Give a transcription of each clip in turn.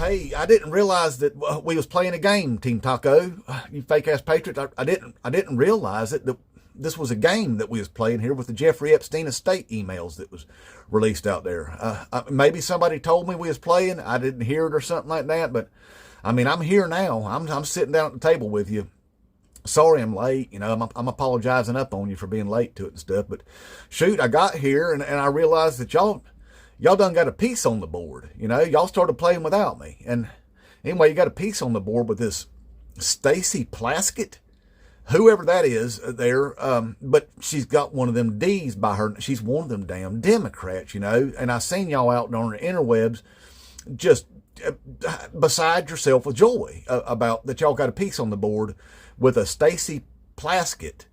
Hey, I didn't realize that we was playing a game, Team Taco. You fake-ass patriots. I didn't realize it, that this was a game that we was playing here with the Jeffrey Epstein estate emails that was released out there. Maybe somebody told me we was playing. I didn't hear it or something like that, but I mean, I'm here now. I'm sitting down at the table with you. Sorry I'm late. You know, I'm apologizing up on you for being late to it and stuff. But shoot, I got here and I realized that y'all done got a piece on the board. You know, y'all started playing without me. And anyway, you got a piece on the board with this Stacy Plaskett, whoever that is there. But she's got one of them D's by her. She's one of them damn Democrats, you know. And I seen y'all out on the interwebs just beside yourself with joy about that y'all got a piece on the board with a Stacy Plaskett,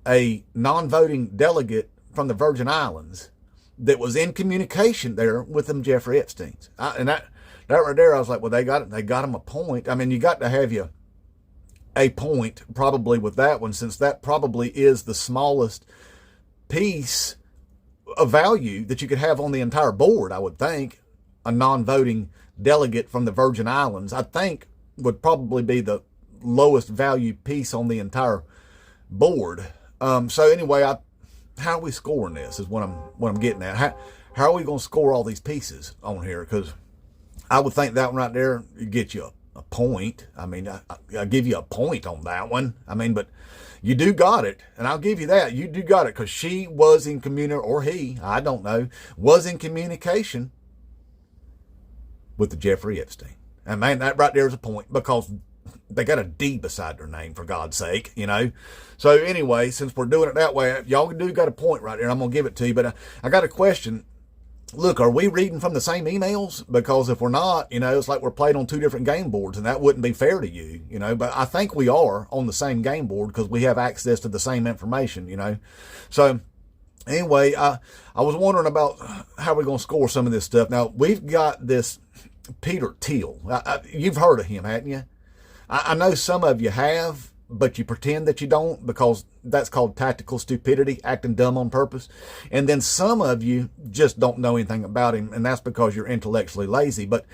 a non-voting delegate from the Virgin Islands that was in communication there with them Jeffrey Epsteins. And that right there, I was like, well, they got him a point. I mean, you got to have you a point probably with that one, since that probably is the smallest piece of value that you could have on the entire board, I would think. A non-voting delegate from the Virgin Islands, I think, would probably be the lowest value piece on the entire board. So anyway, how are we scoring this is what I'm getting at. How are we going to score all these pieces on here? Because I would think that one right there would get you a point. I mean, I give you a point on that one. I mean, but you do got it, and I'll give you that. You do got it, because she was in or he, I don't know, was in communication with the Jeffrey Epstein. And man, that right there is a point, because they got a D beside their name, for God's sake, you know. So anyway, since we're doing it that way, y'all do got a point right there. I'm going to give it to you. But I got a question. Look, are we reading from the same emails? Because if we're not, you know, it's like we're playing on two different game boards, and that wouldn't be fair to you, you know. But I think we are on the same game board, because we have access to the same information, you know. So anyway, I was wondering about how we're going to score some of this stuff. Now, we've got this Peter Thiel. You've heard of him, haven't you? I know some of you have, but you pretend that you don't, because that's called tactical stupidity, acting dumb on purpose. And then some of you just don't know anything about him, and that's because you're intellectually lazy. But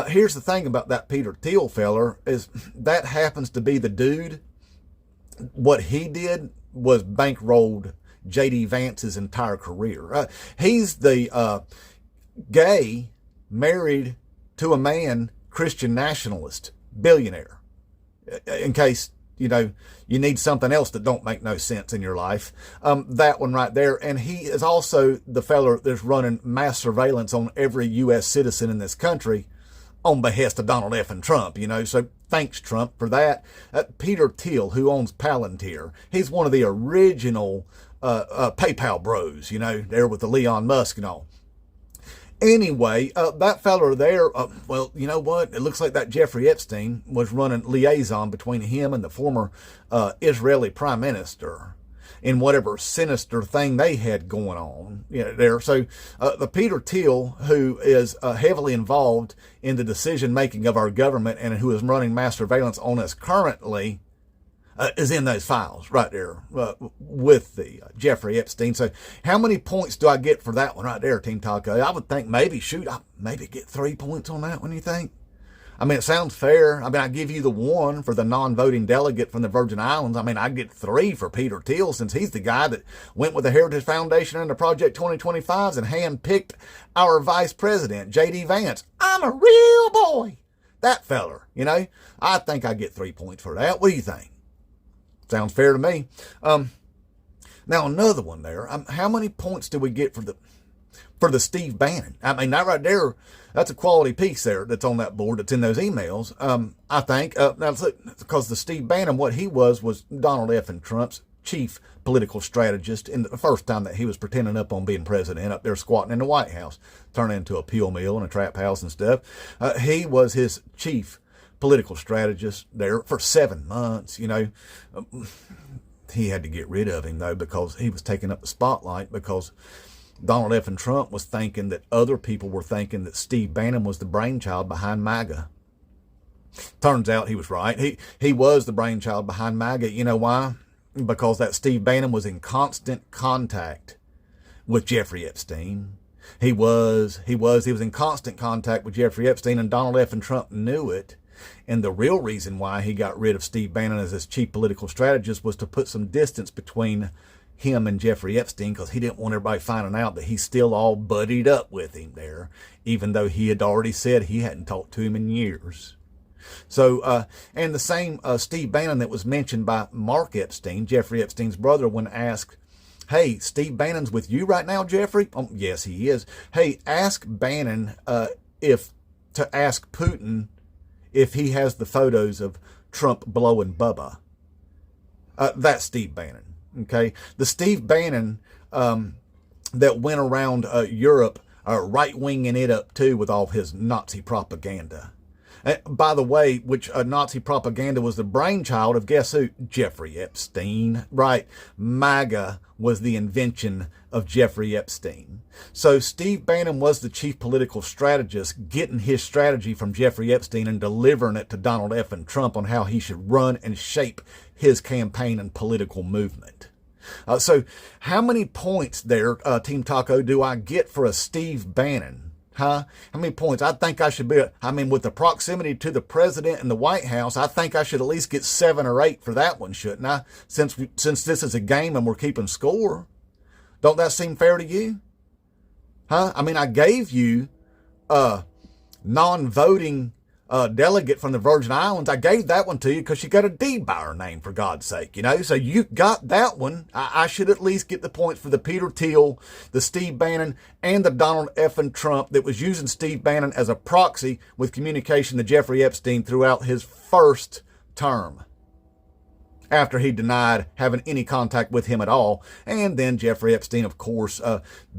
here's the thing about that Peter Thiel feller, is that happens to be the dude. What he did was bankrolled J.D. Vance's entire career. He's the gay, married to a man, Christian nationalist, billionaire. In case, you know, you need something else that don't make no sense in your life. That one right there. And he is also the fella that's running mass surveillance on every U.S. citizen in this country on behest of Donald F. and Trump, you know. So thanks, Trump, for that. Peter Thiel, who owns Palantir, he's one of the original PayPal bros, you know, there with the Elon Musk and all. Anyway, that fella there, well, you know what? It looks like that Jeffrey Epstein was running liaison between him and the former Israeli prime minister in whatever sinister thing they had going on, you know, there. So the Peter Thiel, who is heavily involved in the decision-making of our government and who is running mass surveillance on us currently, is in those files right there with the Jeffrey Epstein. So how many points do I get for that one right there, Team Taco? I would think maybe, I maybe get 3 points on that one, you think? I mean, it sounds fair. I mean, I give you the 1 for the non-voting delegate from the Virgin Islands. I mean, I get 3 for Peter Thiel, since he's the guy that went with the Heritage Foundation and the Project 2025s and handpicked our vice president, J.D. Vance. I'm a real boy. That feller, you know. I think I get 3 points for that. What do you think? Sounds fair to me. Now another one there. How many points do we get for the Steve Bannon? I mean, that right there, that's a quality piece there that's on that board that's in those emails. I think now because the Steve Bannon, what he was Donald F. and Trump's chief political strategist in the first time that he was pretending up on being president, up there squatting in the White House, turning into a peel mill and a trap house and stuff. He was his chief political strategist there for 7 months, you know. He had to get rid of him, though, because he was taking up the spotlight, because Donald F. and Trump was thinking that other people were thinking that Steve Bannon was the brainchild behind MAGA. Turns out he was right. He was the brainchild behind MAGA. You know why? Because that Steve Bannon was in constant contact with Jeffrey Epstein He was in constant contact with Jeffrey Epstein, and Donald F. and Trump knew it. And the real reason why he got rid of Steve Bannon as his chief political strategist was to put some distance between him and Jeffrey Epstein, because he didn't want everybody finding out that he's still all buddied up with him there, even though he had already said he hadn't talked to him in years. So, and the same Steve Bannon that was mentioned by Mark Epstein, Jeffrey Epstein's brother, when asked, hey, Steve Bannon's with you right now, Jeffrey? Oh, yes, he is. Hey, ask Bannon to ask Putin if he has the photos of Trump blowing Bubba. That's Steve Bannon. Okay, the Steve Bannon that went around Europe right-winging it up too with all his Nazi propaganda. By the way, which Nazi propaganda was the brainchild of, guess who? Jeffrey Epstein, right? MAGA was the invention of Jeffrey Epstein. So Steve Bannon was the chief political strategist, getting his strategy from Jeffrey Epstein and delivering it to Donald F. and Trump on how he should run and shape his campaign and political movement. So how many points there, Team Taco, do I get for a Steve Bannon? Huh? How many points? I think I should be, with the proximity to the president and the White House, I think I should at least get 7 or 8 for that one, shouldn't I? Since this is a game and we're keeping score. Don't that seem fair to you? Huh? I gave you a non-voting delegate from the Virgin Islands. I gave that one to you because she got a deed by her name, for God's sake, So you got that one. I should at least get the points for the Peter Thiel, the Steve Bannon, and the Donald F. and Trump that was using Steve Bannon as a proxy with communication to Jeffrey Epstein throughout his first term, after he denied having any contact with him at all. And then Jeffrey Epstein, of course,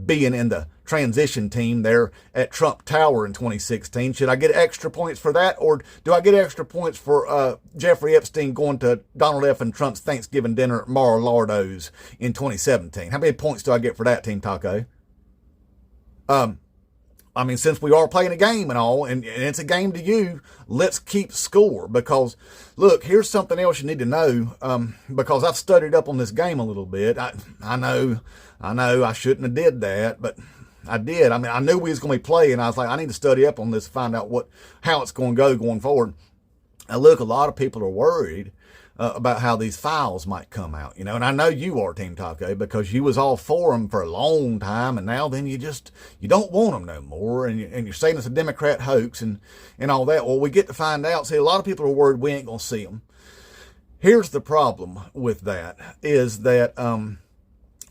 being in the transition team there at Trump Tower in 2016. Should I get extra points for that? Or do I get extra points for Jeffrey Epstein going to Donald F. and Trump's Thanksgiving dinner at Mar-a-Lago's in 2017? How many points do I get for that, Team Taco? Since we are playing a game and all, and it's a game to you, let's keep score. Because, look, here's something else you need to know, because I've studied up on this game a little bit. I know I shouldn't have did that, but I did. I knew we was going to be playing. I was like, I need to study up on this, find out how it's going to go going forward. And look, a lot of people are worried about how these files might come out, and I know you are, Team Taco, because you was all for them for a long time, and now then you don't want them no more, and you're saying it's a Democrat hoax and all that. Well, we get to find out. See, a lot of people are worried we ain't going to see them. Here's the problem with that is that,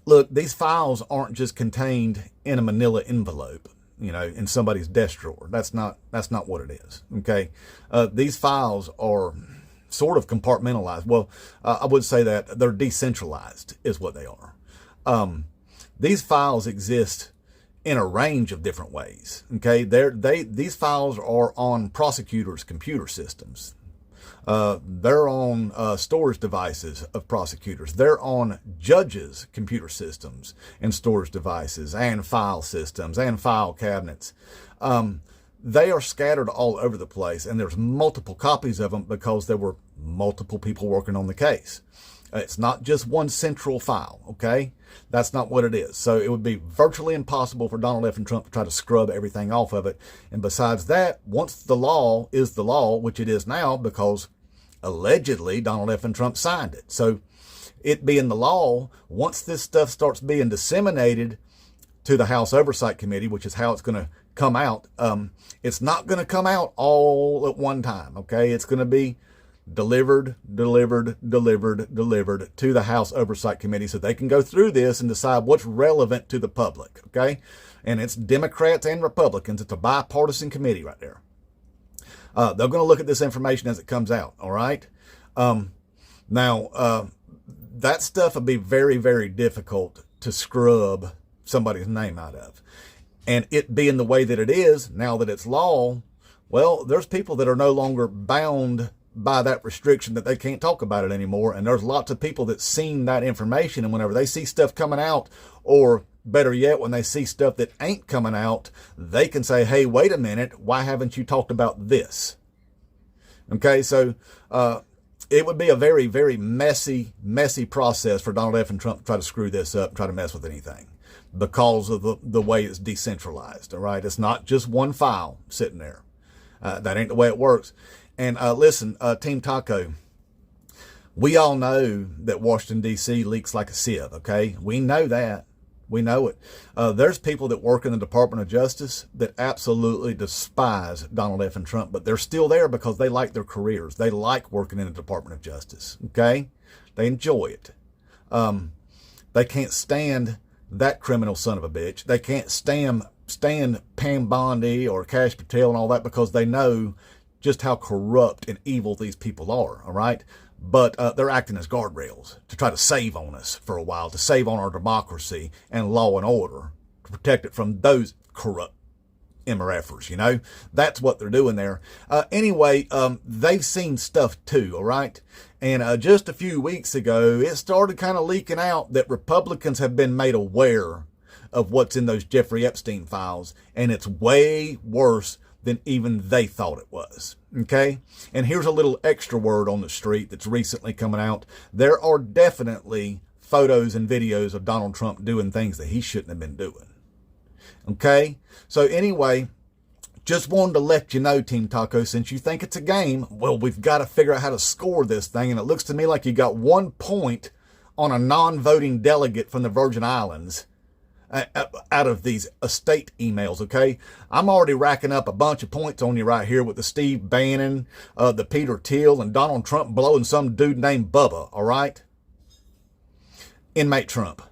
look, these files aren't just contained in a manila envelope, in somebody's desk drawer. That's not what it is. Okay. These files are sort of compartmentalized. Well, I would say that they're decentralized is what they are. These files exist in a range of different ways. Okay. These files are on prosecutors' computer systems. They're on storage devices of prosecutors. They're on judges' computer systems and storage devices and file systems and file cabinets. They are scattered all over the place, and there's multiple copies of them because there were multiple people working on the case. It's not just one central file, okay? That's not what it is. So it would be virtually impossible for Donald F. and Trump to try to scrub everything off of it. And besides that, once the law is the law, which it is now because allegedly Donald F. and Trump signed it. So it being the law, once this stuff starts being disseminated to the House Oversight Committee, which is how it's going to come out, it's not going to come out all at one time, okay? It's going to be delivered to the House Oversight Committee so they can go through this and decide what's relevant to the public, okay? And it's Democrats and Republicans. It's a bipartisan committee right there. They're going to look at this information as it comes out, all right? Now, that stuff would be very, very difficult to scrub somebody's name out of. And it being the way that it is, now that it's law, well, there's people that are no longer bound by that restriction that they can't talk about it anymore. And there's lots of people that seen that information. And whenever they see stuff coming out, or better yet, when they see stuff that ain't coming out, they can say, hey, wait a minute, why haven't you talked about this? Okay, so it would be a very, very messy process for Donald F. and Trump to try to screw this up, try to mess with anything because of the way it's decentralized. All right. It's not just one file sitting there. That ain't the way it works. And listen, Team Taco, we all know that Washington, D.C. leaks like a sieve. Okay. We know that. We know it. There's people that work in the Department of Justice that absolutely despise Donald F. and Trump, but they're still there because they like their careers. They like working in the Department of Justice. Okay? They enjoy it. They can't stand that criminal son of a bitch. They can't stand Pam Bondi or Cash Patel and all that because they know just how corrupt and evil these people are. All right? But they're acting as guardrails to try to save on us for a while, to save on our democracy and law and order, to protect it from those corrupt MRFers, you know? That's what they're doing there. Anyway, they've seen stuff too, all right? And just a few weeks ago, it started kind of leaking out that Republicans have been made aware of what's in those Jeffrey Epstein files, and it's way worse than even they thought it was. Okay? And here's a little extra word on the street that's recently coming out. There are definitely photos and videos of Donald Trump doing things that he shouldn't have been doing. Okay? So anyway, just wanted to let you know, Team Taco, since you think it's a game, well, we've got to figure out how to score this thing. And it looks to me like you got 1 point on a non-voting delegate from the Virgin Islands out of these estate emails, okay? I'm already racking up a bunch of points on you right here with the Steve Bannon, the Peter Thiel, and Donald Trump blowing some dude named Bubba, all right? Inmate Trump.